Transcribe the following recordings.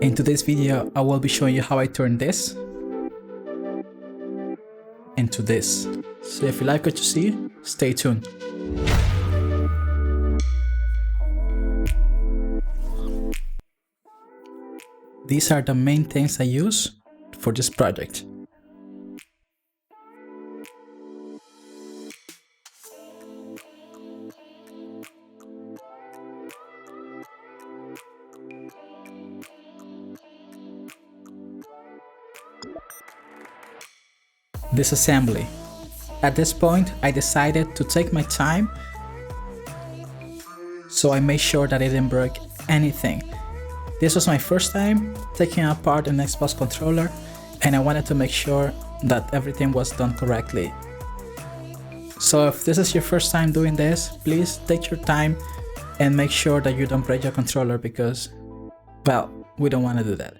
In today's video, I will be showing you how I turn this into this. So if you like what you see, stay tuned. These are the main things I use for this project. Disassembly. At this point, I decided to take my time, so I made sure that I didn't break anything. This was my first time taking apart an Xbox controller, and I wanted to make sure that everything was done correctly. So if this is your first time doing this, please take your time and make sure that you don't break your controller because, well, we don't want to do that.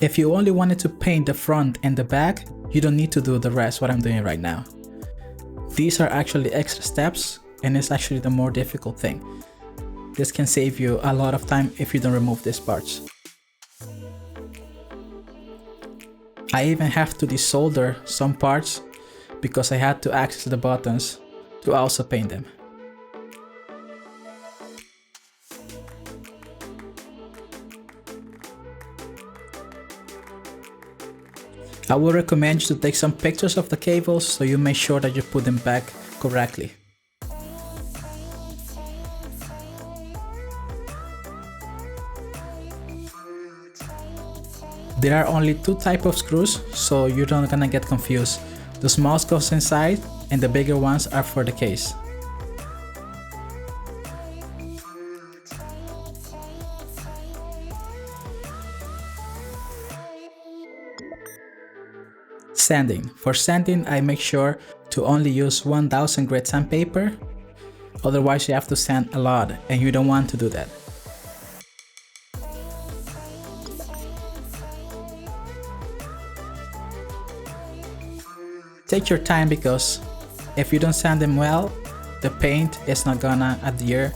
If you only wanted to paint the front and the back, you don't need to do the rest, what I'm doing right now. These are actually extra steps, and it's actually the more difficult thing. This can save you a lot of time if you don't remove these parts. I even have to desolder some parts because I had to access the buttons to also paint them. I would recommend you to take some pictures of the cables so you make sure that you put them back correctly. There are only two types of screws, so you're not gonna get confused. The small goes inside and the bigger ones are for the case. Sanding. For sanding, I make sure to only use 1000 grit sandpaper, otherwise you have to sand a lot and you don't want to do that. Take your time because if you don't sand them well, the paint is not gonna adhere.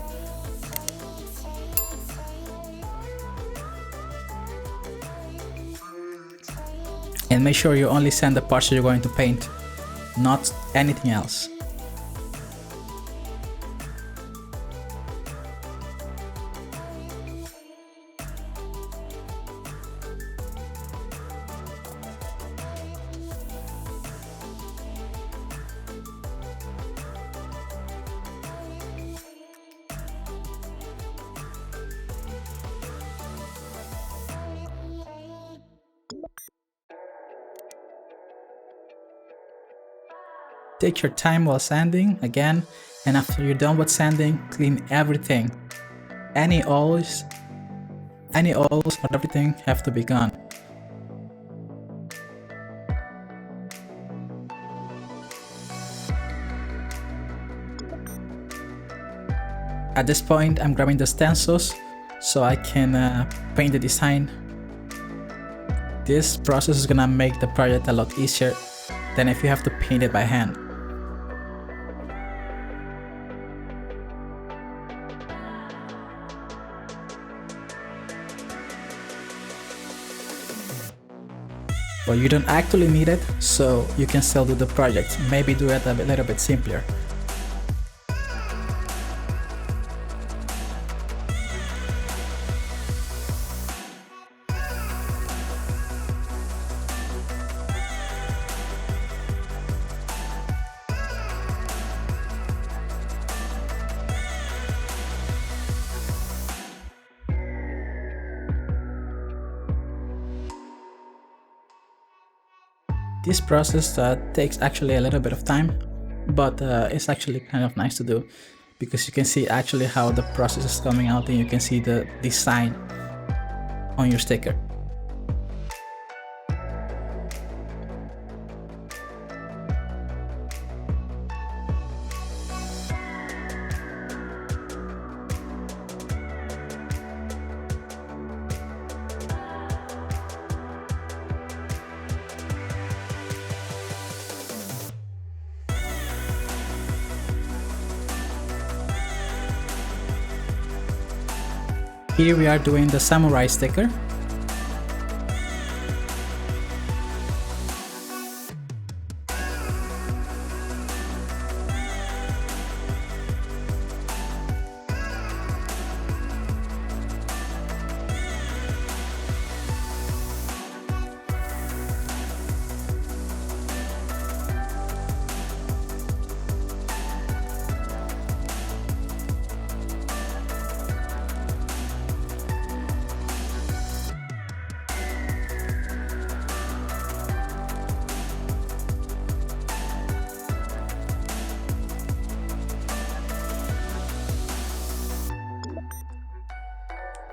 And make sure you only sand the parts you're going to paint, not anything else. Take your time while sanding again, and after you're done with sanding, clean everything. Any oils or everything have to be gone. At this point, I'm grabbing the stencils so I can paint the design. This process is gonna make the project a lot easier than if you have to paint it by hand. But you don't actually need it, so you can still do the project. Maybe do it a little bit simpler. This process takes actually a little bit of time, but it's actually kind of nice to do because you can see actually how the process is coming out and you can see the design on your sticker. Here we are doing the samurai sticker.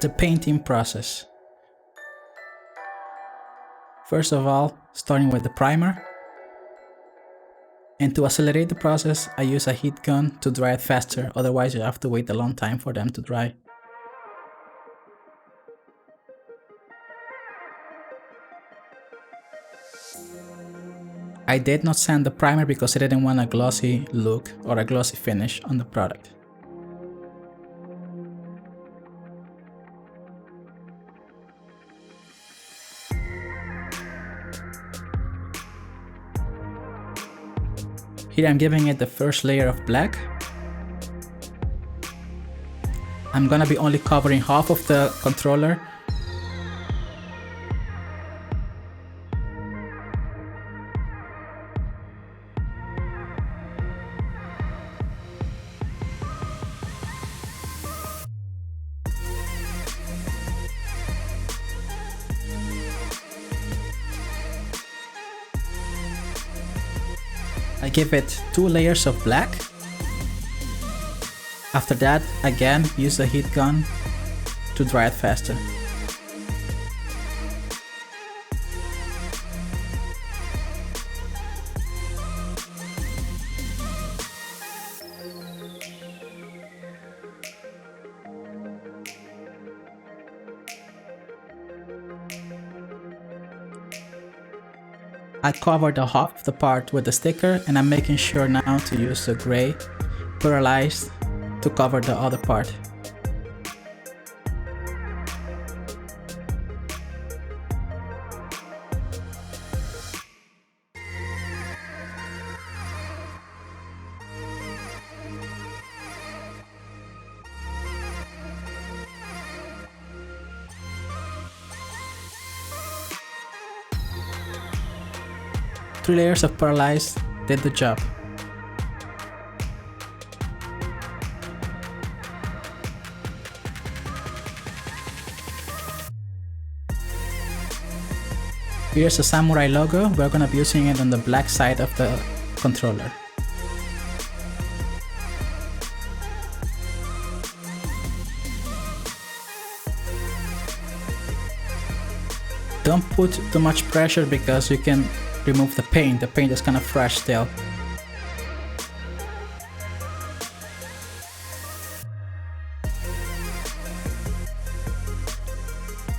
The painting process. First of all, starting with the primer. And to accelerate the process, I use a heat gun to dry it faster, otherwise you have to wait a long time for them to dry. I did not sand the primer because I didn't want a glossy look or a glossy finish on the product. Here I'm giving it the first layer of black. I'm gonna be only covering half of the controller. I give it 2 layers of black. After that, again, use the heat gun to dry it faster. I covered the half of the part with the sticker, and I'm making sure now to use the gray pearlized to cover the other part. Three layers of pearlized did the job. Here's a samurai logo. We're gonna be using it on the black side of the controller. Don't put too much pressure because you can remove the paint. The paint is kind of fresh still.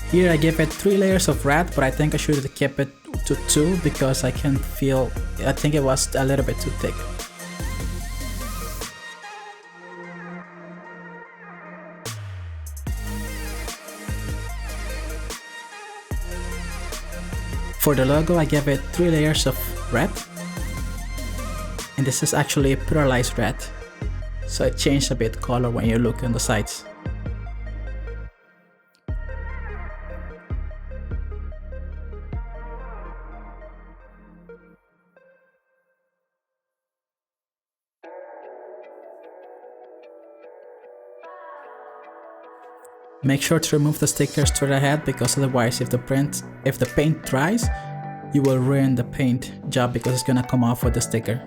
Here I give it 3 layers of red, but I think I should have kept it to 2 because I think it was a little bit too thick. For the logo, I gave it 3 layers of red, and this is actually pearlized red, so it changed a bit color when you look on the sides. Make sure to remove the sticker straight ahead because otherwise if the paint dries, you will ruin the paint job because it's gonna come off with the sticker.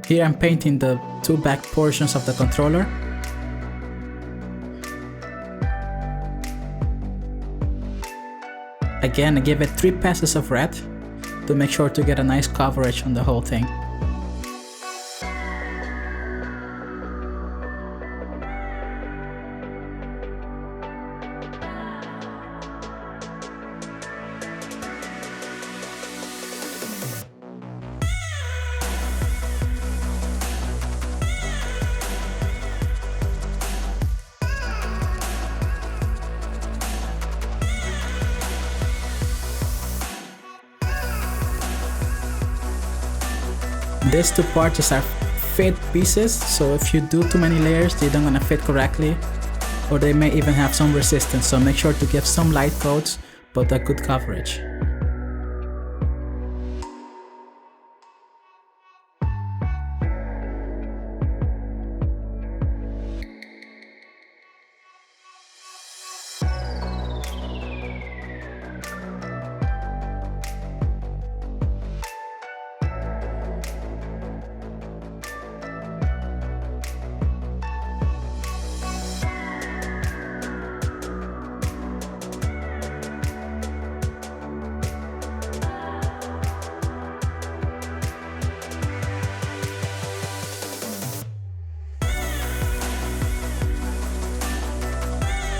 Here I'm painting the 2 back portions of the controller. Again, I give it 3 passes of red to make sure to get a nice coverage on the whole thing. These two parts are fit pieces, so if you do too many layers, they don't gonna fit correctly, or they may even have some resistance, so make sure to give some light coats but a good coverage.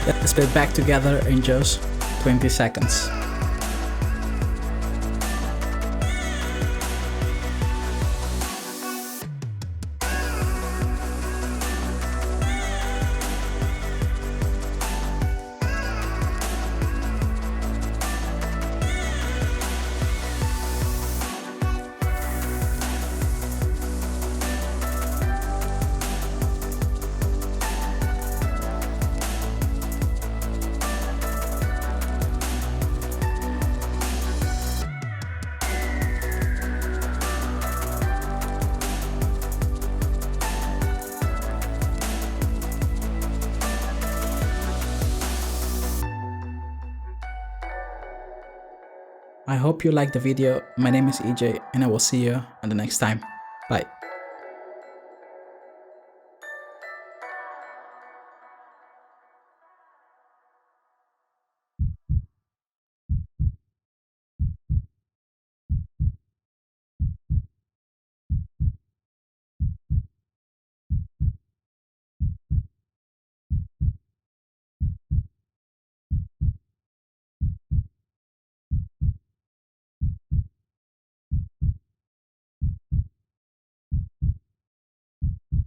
Let's put it back together in just 20 seconds. I hope you liked the video. My name is EJ and I will see you on the next time. Bye.